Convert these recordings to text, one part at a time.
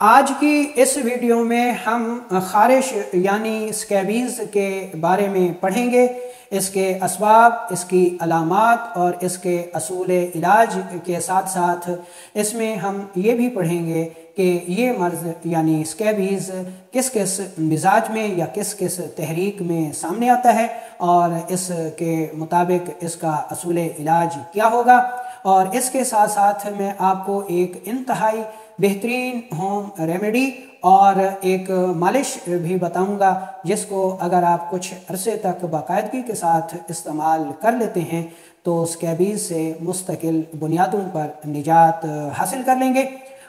آج کی اس ویڈیو میں ہم خارش یعنی سکیبیز کے بارے میں پڑھیں گے، اس کے اسباب، اس کی علامات اور اس کے اصول علاج کے ساتھ ساتھ اس میں ہم یہ بھی پڑھیں گے کہ یہ مرض یعنی سکیبیز کس کس مزاج میں یا کس کس تحریک میں سامنے آتا ہے اور اس کے مطابق اس کا اصول علاج کیا ہوگا۔ اور اس کے ساتھ ساتھ میں آپ کو ایک انتہائی بہترین ہوم ریمیڈی اور ایک مالش بھی بتاؤں گا، جس کو اگر آپ کچھ عرصے تک باقاعدگی کے ساتھ استعمال کر لیتے ہیں تو سکیبیز سے مستقل بنیادوں پر نجات حاصل کر لیں گے۔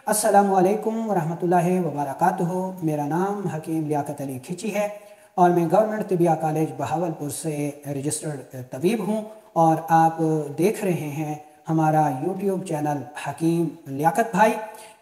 السلام علیکم ورحمۃ اللہ وبرکاتہ۔ میرا نام حکیم لیاقت علی کھچی ہے اور میں گورنمنٹ طبیہ کالج بہاولپور سے رجسٹرڈ طبیب ہوں، اور آپ دیکھ رہے ہیں ہمارا یوٹیوب چینل حکیم لیاقت بھائی۔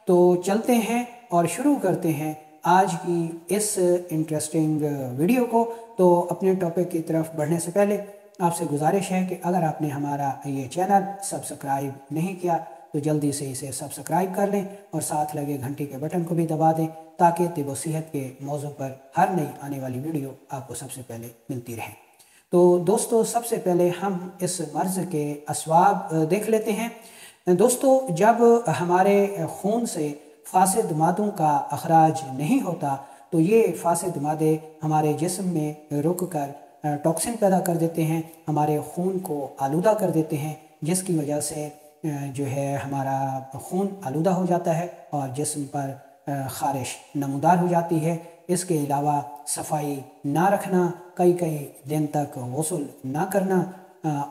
تو چلتے ہیں اور شروع کرتے ہیں آج کی اس انٹرسٹنگ ویڈیو کو۔ تو اپنے ٹاپک کی طرف بڑھنے سے پہلے آپ سے گزارش ہے کہ اگر آپ نے ہمارا یہ چینل سبسکرائب نہیں کیا تو جلدی سے اسے سبسکرائب کر لیں اور ساتھ لگے گھنٹی کے بٹن کو بھی دبا دیں تاکہ طب و صحت کے موضوع پر ہر نئی آنے والی ویڈیو آپ کو سب سے پہلے ملتی رہے۔ تو دوستو، سب سے پہلے ہم اس مرض کے اسباب دیکھ لیتے ہیں۔ دوستو، جب ہمارے خون سے فاسد مادوں کا اخراج نہیں ہوتا تو یہ فاسد مادے ہمارے جسم میں رک کر ٹاکسن پیدا کر دیتے ہیں، ہمارے خون کو آلودہ کر دیتے ہیں، جس کی وجہ سے جو ہے ہمارا خون آلودہ ہو جاتا ہے اور جسم پر خارش نمودار ہو جاتی ہے۔ اس کے علاوہ صفائی نہ رکھنا، کئی دن تک غسل نہ کرنا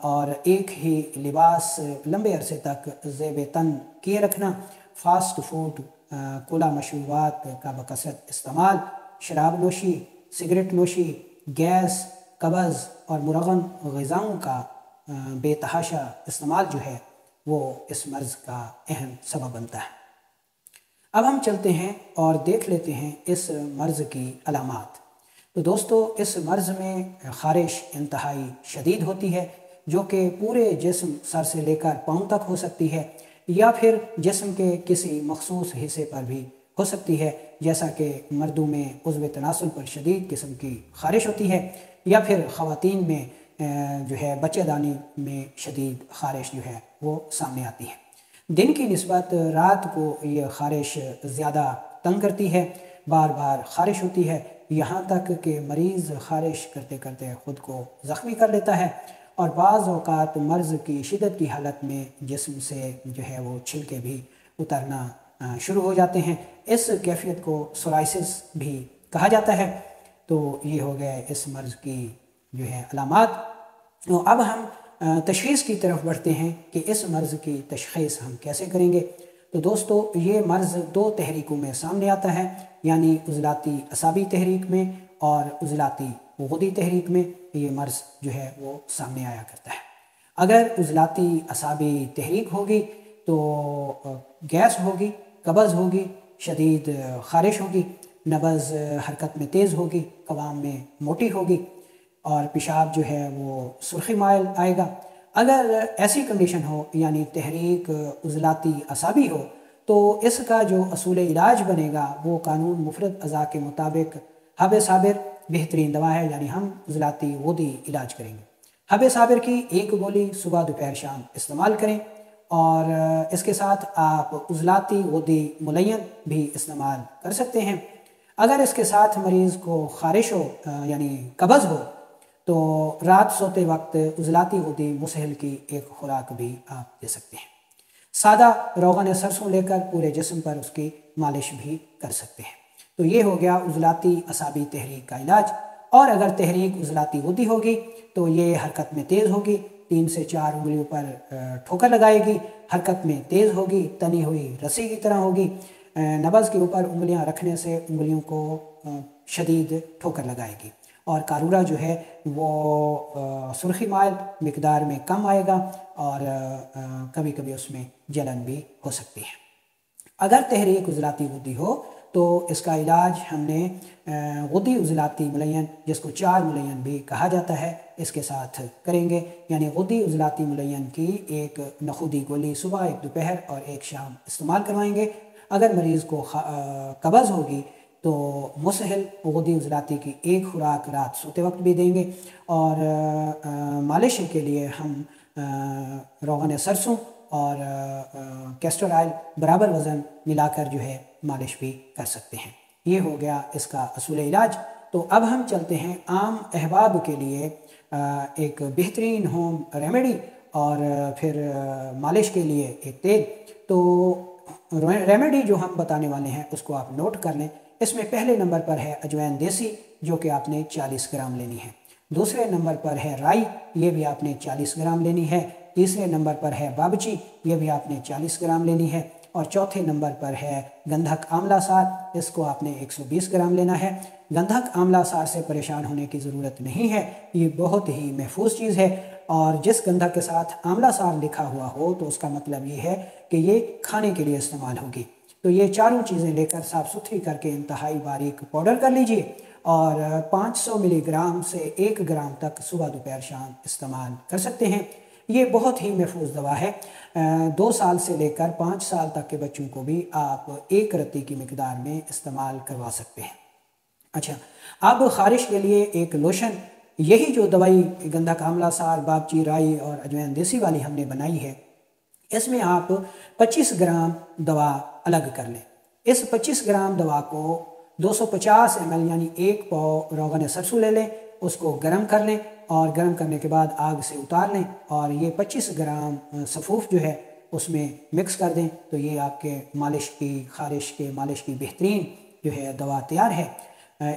اور ایک ہی لباس لمبے عرصے تک زیب تن کیے رکھنا، فاسٹ فوڈ، کھلا مشروبات کا بکثرت استعمال، شراب نوشی، سگریٹ نوشی، گیس، قبض اور مرغن غذاؤں کا بے تحاشا استعمال جو ہے وہ اس مرض کا اہم سبب بنتا ہے۔ اب ہم چلتے ہیں اور دیکھ لیتے ہیں اس مرض کی علامات۔ تو دوستو، اس مرض میں خارش انتہائی شدید ہوتی ہے جو کہ پورے جسم سر سے لے کر پاؤں تک ہو سکتی ہے، یا پھر جسم کے کسی مخصوص حصے پر بھی ہو سکتی ہے، جیسا کہ مردوں میں عضو تناسل پر شدید قسم کی خارش ہوتی ہے، یا پھر خواتین میں جو ہے بچہ دانی میں شدید خارش جو ہے وہ سامنے آتی ہے۔ دن کی نسبت رات کو یہ خارش زیادہ تنگ کرتی ہے، بار بار خارش ہوتی ہے، یہاں تک کہ مریض خارش کرتے کرتے خود کو زخمی کر لیتا ہے، اور بعض اوقات مرض کی شدت کی حالت میں جسم سے جو ہے وہ چھلکے بھی اترنا شروع ہو جاتے ہیں۔ اس کیفیت کو سورائسس بھی کہا جاتا ہے۔ تو یہ ہو گئے اس مرض کی جو ہے علامات۔ تو اب ہم تشخیص کی طرف بڑھتے ہیں کہ اس مرض کی تشخیص ہم کیسے کریں گے۔ تو دوستو، یہ مرض دو تحریکوں میں سامنے آتا ہے، یعنی عضلاتی اعصابی تحریک میں اور عضلاتی غدی تحریک میں یہ مرض جو ہے وہ سامنے آیا کرتا ہے۔ اگر عضلاتی اعصابی تحریک ہوگی تو گیس ہوگی، قبض ہوگی، شدید خارش ہوگی، نبض حرکت میں تیز ہوگی، قوام میں موٹی ہوگی اور پیشاب جو ہے وہ سرخی مائل آئے گا۔ اگر ایسی کنڈیشن ہو یعنی تحریک عضلاتی اعصابی ہو تو اس کا جو اصول علاج بنے گا وہ قانون مفرد اعضاء کے مطابق حب صابر بہترین دوا ہے، یعنی ہم عضلاتی غدی علاج کریں گے۔ حب صابر کی ایک گولی صبح دوپہر شام استعمال کریں، اور اس کے ساتھ آپ عضلاتی غدی ملین بھی استعمال کر سکتے ہیں۔ اگر اس کے ساتھ مریض کو خارش ہو یعنی قبض ہو تو رات سوتے وقت عضلاتی غدی مسہل کی ایک خوراک بھی آپ دے سکتے ہیں۔ سادہ روغن سرسوں لے کر پورے جسم پر اس کی مالش بھی کر سکتے ہیں۔ تو یہ ہو گیا عضلاتی اعصابی تحریک کا علاج۔ اور اگر تحریک عضلاتی غدی ہوگی تو یہ حرکت میں تیز ہوگی، 3 سے 4 انگلیوں پر ٹھوکر لگائے گی، حرکت میں تیز ہوگی، تنی ہوئی رسی کی طرح ہوگی، نبض کے اوپر انگلیاں رکھنے سے انگلیوں کو شدید ٹھوکر لگائے گی، اور قارورہ جو ہے وہ سرخی مائل مقدار میں کم آئے گا اور کبھی کبھی اس میں جلن بھی ہو سکتی ہے۔ اگر تحریک عضلاتی غدی ہو تو اس کا علاج ہم نے غدی عضلاتی ملین، جس کو 4 ملین بھی کہا جاتا ہے، اس کے ساتھ کریں گے، یعنی غدی عضلاتی ملین کی ایک نخودی گولی صبح، ایک دوپہر اور ایک شام استعمال کروائیں گے۔ اگر مریض کو قبض ہوگی تو مسہل غدی عضلاتی کی ایک خوراک رات سوتے وقت بھی دیں گے، اور مالش کے لیے ہم روغن سرسوں اور کیسٹر آئل برابر وزن ملا کر جو ہے مالش بھی کر سکتے ہیں۔ یہ ہو گیا اس کا اصول علاج۔ تو اب ہم چلتے ہیں عام احباب کے لیے ایک بہترین ہوم ریمیڈی اور پھر مالش کے لیے ایک تیل۔ تو ریمیڈی جو ہم بتانے والے ہیں اس کو آپ نوٹ کر لیں۔ اس میں پہلے نمبر پر ہے اجوین دیسی، جو کہ آپ نے 40 گرام لینی ہے۔ دوسرے نمبر پر ہے رائی، یہ بھی آپ نے 40 گرام لینی ہے۔ تیسرے نمبر پر ہے بابچی، یہ بھی آپ نے 40 گرام لینی ہے۔ اور چوتھے نمبر پر ہے گندھک آملہ سار، اس کو آپ نے 120 گرام لینا ہے۔ گندھک آملہ سار سے پریشان ہونے کی ضرورت نہیں ہے، یہ بہت ہی محفوظ چیز ہے، اور جس گندھک کے ساتھ آملہ سار لکھا ہوا ہو تو اس کا مطلب یہ ہے کہ یہ کھانے کے لیے استعمال ہوگی۔ تو یہ چاروں چیزیں لے کر صاف ستھری کر کے انتہائی باریک پاؤڈر کر لیجئے، اور 500 ملی گرام سے 1 گرام تک صبح دوپہر شام استعمال کر سکتے ہیں۔ یہ بہت ہی محفوظ دوا ہے، 2 سال سے لے کر 5 سال تک کے بچوں کو بھی آپ 1 رتی کی مقدار میں استعمال کروا سکتے ہیں۔ اچھا، اب خارش کے لیے ایک لوشن، یہی جو دوائی گندھک آملہ سار، بابچی، رائی اور اجوین دیسی والی ہم نے بنائی ہے، اس میں آپ 25 گرام دوا الگ کر لیں۔ اس 25 گرام دوا کو 250 ml یعنی 1 پاؤ روغن سرسوں لے لیں، اس کو گرم کر لیں، اور گرم کرنے کے بعد آگ سے اتار لیں، اور یہ 25 گرام سفوف جو ہے اس میں مکس کر دیں، تو یہ آپ کے مالش کی، خارش کے مالش کی بہترین جو ہے دوا تیار ہے۔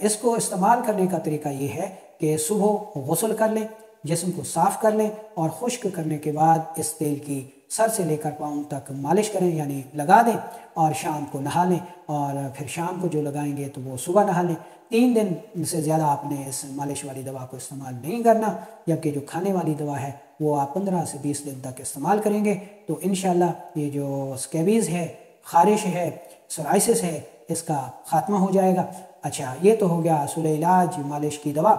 اس کو استعمال کرنے کا طریقہ یہ ہے کہ صبح غسل کر لیں، جسم کو صاف کر لیں، اور خشک کرنے کے بعد اس تیل کی سر سے لے کر پاؤں تک مالش کریں، یعنی لگا دیں، اور شام کو نہا لیں، اور پھر شام کو جو لگائیں گے تو وہ صبح نہا لیں۔ 3 دن سے زیادہ آپ نے اس مالش والی دوا کو استعمال نہیں کرنا، جبکہ جو کھانے والی دوا ہے وہ آپ 15 سے 20 دن تک استعمال کریں گے تو انشاءاللہ یہ جو اسکیبیز ہے، خارش ہے، سورائسس ہے، اس کا خاتمہ ہو جائے گا۔ اچھا، یہ تو ہو گیا اصول علاج مالش کی دوا۔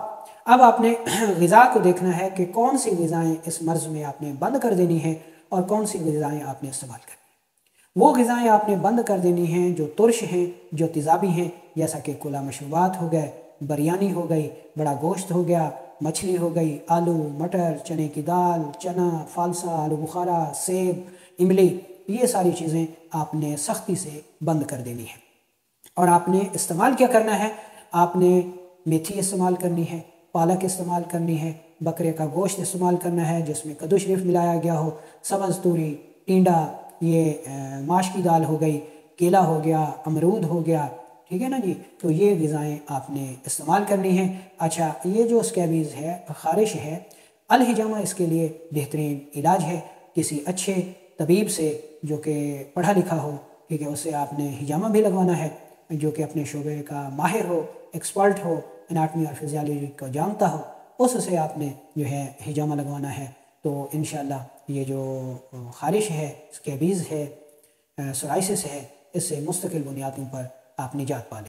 اب آپ نے غذا کو دیکھنا ہے کہ کون سی غذائیں اس مرض میں آپ نے بند کر دینی ہے اور کون سی غذائیں آپ نے استعمال کرنی ہیں۔ وہ غذائیں آپ نے بند کر دینی ہیں جو ترش ہیں، جو تیزابی ہیں، جیسا کہ کھلا مشروبات ہو گئے، بریانی ہو گئی، بڑا گوشت ہو گیا، مچھلی ہو گئی، آلو، مٹر، چنے کی دال، چنا، فالسا، آلو بخارا، سیب، املی، یہ ساری چیزیں آپ نے سختی سے بند کر دینی ہیں۔ اور آپ نے استعمال کیا کرنا ہے؟ آپ نے میتھی استعمال کرنی ہے، پالک استعمال کرنی ہے، بکرے کا گوشت استعمال کرنا ہے جس میں کدو شریف ملایا گیا ہو، سبز توری، ٹینڈا، یہ ماش کی دال ہو گئی، کیلا ہو گیا، امرود ہو گیا، ٹھیک ہے نا جی؟ تو یہ غذائیں آپ نے استعمال کرنی ہیں۔ اچھا، یہ جو اسکیبیز ہے، خارش ہے، الحجامہ اس کے لیے بہترین علاج ہے۔ کسی اچھے طبیب سے جو کہ پڑھا لکھا ہو، ٹھیک ہے، اسے آپ نے حجامہ بھی لگوانا ہے، جو کہ اپنے شعبے کا ماہر ہو، ایکسپرٹ ہو، اناٹمی اور فزیالوجی کو جانتا ہو، اس سے آپ نے جو ہے حجامہ لگوانا ہے۔ تو انشاءاللہ یہ جو خارش ہے، اسکیبیز ہے، سورائسس ہے، اس سے مستقل بنیادوں پر آپ نجات پا لیں۔